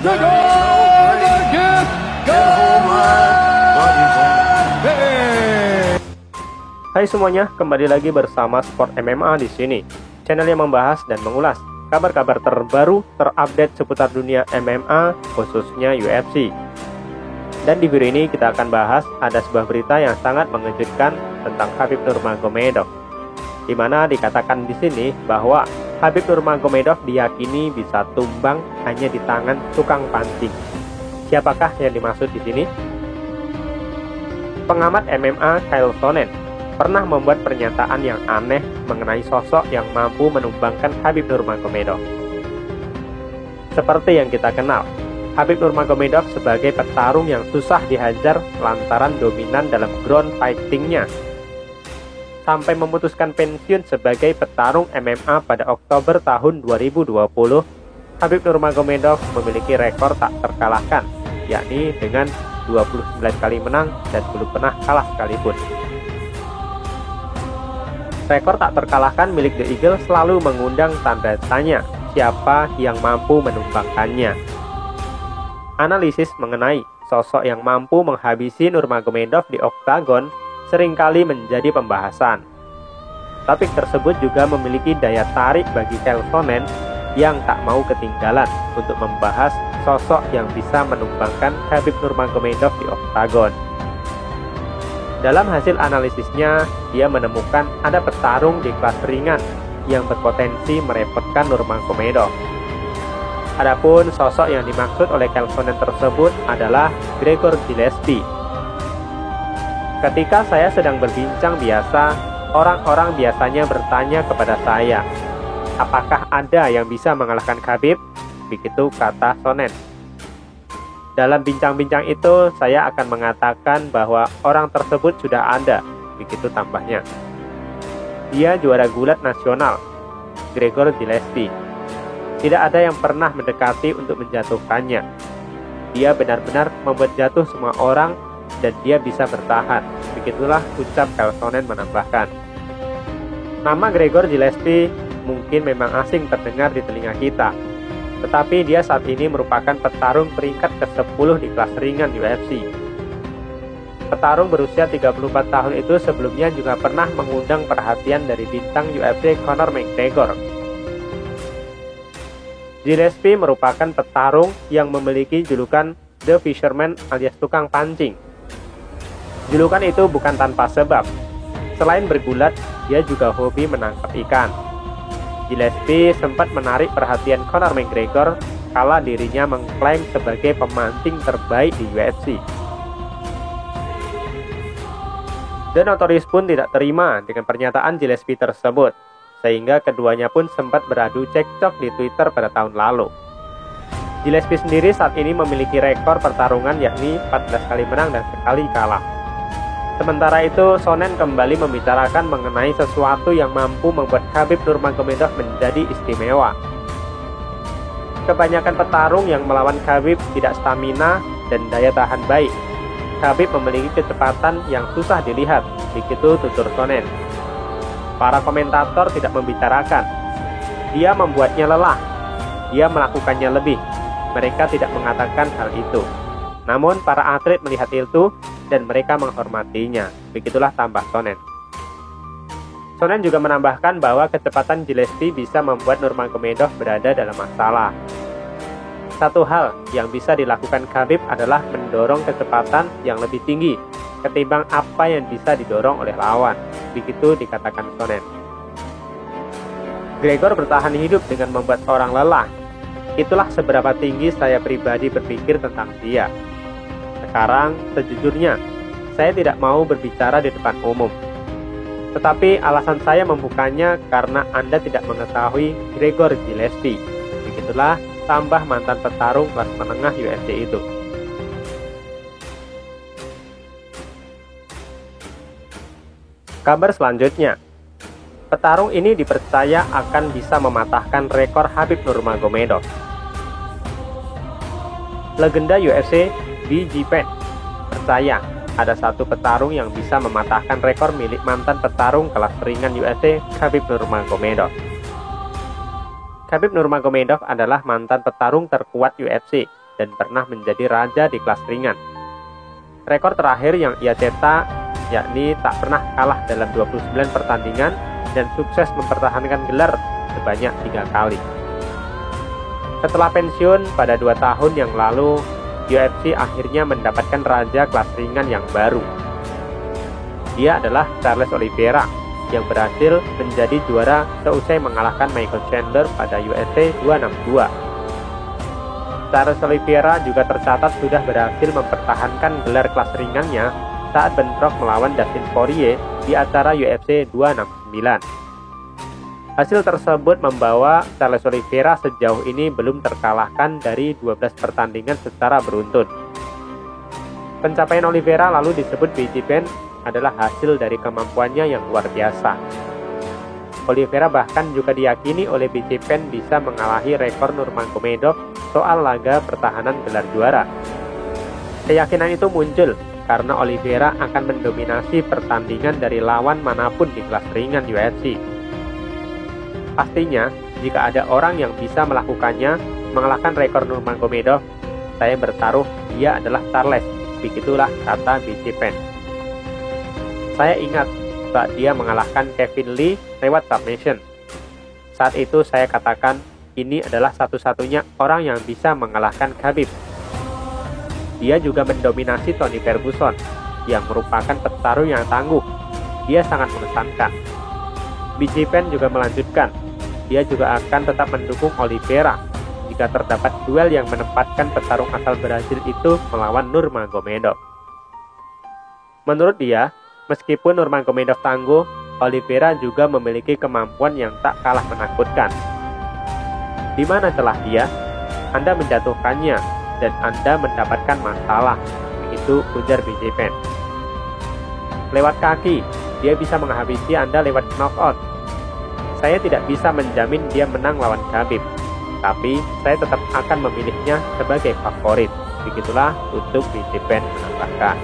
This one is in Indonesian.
Hai semuanya, kembali lagi bersama Sport MMA di sini. Channel yang membahas dan mengulas kabar-kabar terbaru terupdate seputar dunia MMA, khususnya UFC. Dan di video ini kita akan bahas ada sebuah berita yang sangat mengejutkan tentang Khabib Nurmagomedov, di mana dikatakan di sini bahwa Khabib Nurmagomedov diyakini bisa tumbang hanya di tangan tukang pancing. Siapakah yang dimaksud di sini? Pengamat MMA Chael Sonnen pernah membuat pernyataan yang aneh mengenai sosok yang mampu menumbangkan Khabib Nurmagomedov. Seperti yang kita kenal, Khabib Nurmagomedov sebagai petarung yang susah dihajar lantaran dominan dalam ground fighting-nya. Sampai memutuskan pensiun sebagai petarung MMA pada Oktober tahun 2020, Khabib Nurmagomedov memiliki rekor tak terkalahkan, yakni dengan 29 kali menang dan belum pernah kalah sekalipun. Rekor tak terkalahkan milik The Eagle selalu mengundang tanda tanya siapa yang mampu menumbangkannya. Analisis mengenai sosok yang mampu menghabisi Nurmagomedov di oktagon seringkali menjadi pembahasan. Topik tersebut juga memiliki daya tarik bagi Chael Sonnen yang tak mau ketinggalan untuk membahas sosok yang bisa menumbangkan Khabib Nurmagomedov di oktagon. Dalam hasil analisisnya, dia menemukan ada petarung di kelas ringan yang berpotensi merepotkan Nurmagomedov. Adapun sosok yang dimaksud oleh Chael Sonnen tersebut adalah Gregor Gillespie. Ketika saya sedang berbincang biasa, orang-orang biasanya bertanya kepada saya, apakah ada yang bisa mengalahkan Khabib? Begitu kata Sonnen. Dalam bincang-bincang itu, saya akan mengatakan bahwa orang tersebut sudah ada, begitu tambahnya. Dia juara gulat nasional, Gregor Gillespie. Tidak ada yang pernah mendekati untuk menjatuhkannya. Dia benar-benar membuat jatuh semua orang dan dia bisa bertahan. Begitulah ucap Chael Sonnen menambahkan. Nama Gregor Gillespie mungkin memang asing terdengar di telinga kita, tetapi dia saat ini merupakan petarung peringkat ke-10 di kelas ringan UFC. Petarung berusia 34 tahun itu sebelumnya juga pernah mengundang perhatian dari bintang UFC Conor McGregor. Gillespie merupakan petarung yang memiliki julukan The Fisherman alias tukang pancing. Julukan itu bukan tanpa sebab. Selain bergulat, dia juga hobi menangkap ikan. Gillespie sempat menarik perhatian Conor McGregor kala dirinya mengklaim sebagai pemancing terbaik di UFC. The Notorious pun tidak terima dengan pernyataan Gillespie tersebut, sehingga keduanya pun sempat beradu cekcok di Twitter pada tahun lalu. Gillespie sendiri saat ini memiliki rekor pertarungan yakni 14 kali menang dan sekali kalah. Sementara itu, Sonnen kembali membicarakan mengenai sesuatu yang mampu membuat Khabib Nurmagomedov menjadi istimewa. Kebanyakan petarung yang melawan Khabib tidak stamina dan daya tahan baik. Khabib memiliki kecepatan yang susah dilihat, begitu tutur Sonnen. Para komentator tidak membicarakan. Dia membuatnya lelah. Dia melakukannya lebih. Mereka tidak mengatakan hal itu. Namun para atlet melihat itu dan mereka menghormatinya. Begitulah tambah Sonnen. Sonnen juga menambahkan bahwa kecepatan Gillespie bisa membuat Nurmagomedov berada dalam masalah. Satu hal yang bisa dilakukan Khabib adalah mendorong kecepatan yang lebih tinggi ketimbang apa yang bisa didorong oleh lawan. Begitu dikatakan Sonnen. Gregor bertahan hidup dengan membuat orang lelah. Itulah seberapa tinggi saya pribadi berpikir tentang dia. Sekarang, sejujurnya, saya tidak mau berbicara di depan umum. Tetapi alasan saya membukanya karena Anda tidak mengetahui Gregor Gillespie. Begitulah tambah mantan petarung kelas menengah UFC itu. Kabar selanjutnya, petarung ini dipercaya akan bisa mematahkan rekor Khabib Nurmagomedov. Legenda UFC BJ Penn percaya ada satu petarung yang bisa mematahkan rekor milik mantan petarung kelas ringan UFC Khabib Nurmagomedov. Khabib Nurmagomedov adalah mantan petarung terkuat UFC dan pernah menjadi raja di kelas ringan. Rekor terakhir yang ia cetak yakni tak pernah kalah dalam 29 pertandingan dan sukses mempertahankan gelar sebanyak 3 kali. Setelah pensiun pada 2 tahun yang lalu, UFC akhirnya mendapatkan raja kelas ringan yang baru. Dia adalah Charles Oliveira yang berhasil menjadi juara seusai mengalahkan Michael Chandler pada UFC 262. Charles Oliveira juga tercatat sudah berhasil mempertahankan gelar kelas ringannya saat bentrok melawan Dustin Poirier di acara UFC 269. Hasil tersebut membawa Charles Oliveira sejauh ini belum terkalahkan dari 12 pertandingan secara beruntun. Pencapaian Oliveira lalu disebut BJ Penn adalah hasil dari kemampuannya yang luar biasa. Oliveira bahkan juga diyakini oleh BJ Penn bisa mengalahi rekor Nurmagomedov soal laga pertahanan gelar juara. Keyakinan itu muncul karena Oliveira akan mendominasi pertandingan dari lawan manapun di kelas ringan UFC. Pastinya, jika ada orang yang bisa melakukannya, mengalahkan rekor Nurmagomedov, saya bertaruh dia adalah Charles. Begitulah kata BJ Penn. Saya ingat saat dia mengalahkan Kevin Lee lewat submission. Saat itu saya katakan, ini adalah satu-satunya orang yang bisa mengalahkan Khabib. Dia juga mendominasi Tony Ferguson, yang merupakan petarung yang tangguh. Dia sangat mengesankan. BJ Penn juga melanjutkan, dia juga akan tetap mendukung Oliveira jika terdapat duel yang menempatkan petarung asal Brasil itu melawan Nurmagomedov. Menurut dia, meskipun Nurmagomedov tangguh, Oliveira juga memiliki kemampuan yang tak kalah menakutkan. Di mana celah dia? Anda menjatuhkannya dan Anda mendapatkan masalah, begitu ujar BJ Penn. Lewat kaki, dia bisa menghabisi Anda lewat knockout. Saya tidak bisa menjamin dia menang lawan Khabib, tapi saya tetap akan memilihnya sebagai favorit. Begitulah untuk BJ Penn menambahkan.